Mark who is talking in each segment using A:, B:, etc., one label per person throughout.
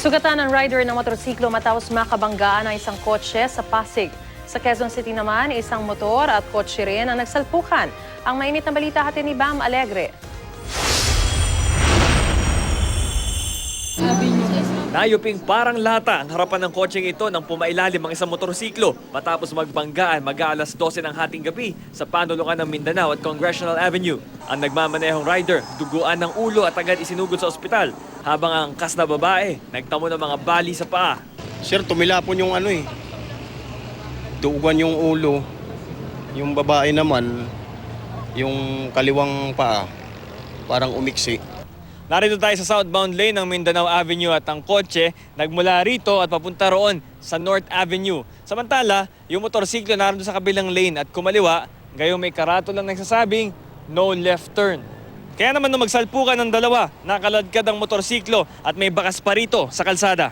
A: Sugatan ng rider ng motorsiklo matapos makabanggaan ang isang kotse sa Pasig. Sa Quezon City naman, isang motor at kotse rin ang nagsalpukan. Ang mainit na balita hatid ni Bam Alegre.
B: Nayuping parang lata ang harapan ng kotseng ito nang pumailalim ang isang motorsiklo matapos magbanggaan mag-aalas 12 ng hating gabi sa panulukan ng Mindanao at Congressional Avenue. Ang nagmamanehong rider, duguan ng ulo at agad isinugod sa ospital habang ang angkas na babae nagtamo ng mga bali sa paa.
C: Sir, tumilapon yung duugan yung ulo. Yung babae naman, yung kaliwang paa, parang umiksi.
B: Narito tayo sa southbound lane ng Mindanao Avenue at ang kotse nagmula rito at papunta roon sa North Avenue. Samantala, yung motorsiklo naroon sa kabilang lane at kumaliwa, gayong may karato lang nagsasabing no left turn. Kaya naman nung magsalpukan ng dalawa, nakaladkad ang motorsiklo at may bakas pa rito sa kalsada.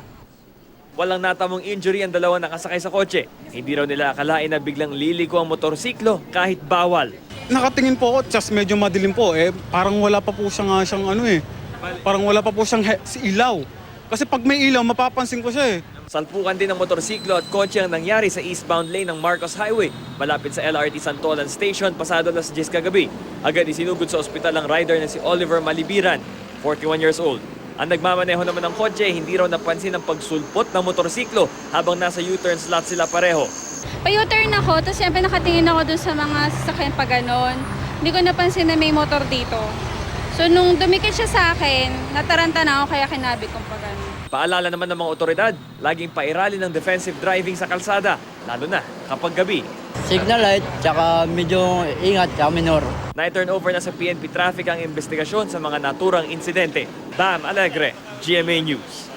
B: Walang natamong injury ang dalawa nakasakay sa kotse. Hindi raw nila akalain na biglang liliko ang motorsiklo kahit bawal.
D: Nakatingin po ako, just medyo madilim po parang wala pa po siyang parang wala pa po siyang ilaw. Kasi pag may ilaw, mapapansin ko siya
B: Salpukan din ng motorsiklo at kotse ang nangyari sa eastbound lane ng Marcos Highway, malapit sa LRT Santolan Station, pasado alas 10 kagabi. Agad isinugod sa ospital ang rider na si Oliver Malibiran, 41 years old. Ang nagmamaneho naman ng kotse, hindi raw napansin ang pagsulpot ng motorsiklo habang nasa U-turn slot sila pareho.
E: Pa-U-turn ako, tapos siyempre nakatingin ako dun sa mga sasakyan pa ganon. Hindi ko napansin na may motor dito. So nung dumikit siya sa akin, nataranta na ako kaya kinabi kong pa ganon.
B: Paalala naman ng mga otoridad, laging pairali ng defensive driving sa kalsada, lalo na kapag gabi.
F: Signal light, tsaka medyo ingat, tsaka minor.
B: Na-turn over na sa PNP Traffic ang investigasyon sa mga naturang insidente. Bam Alegre, GMA News.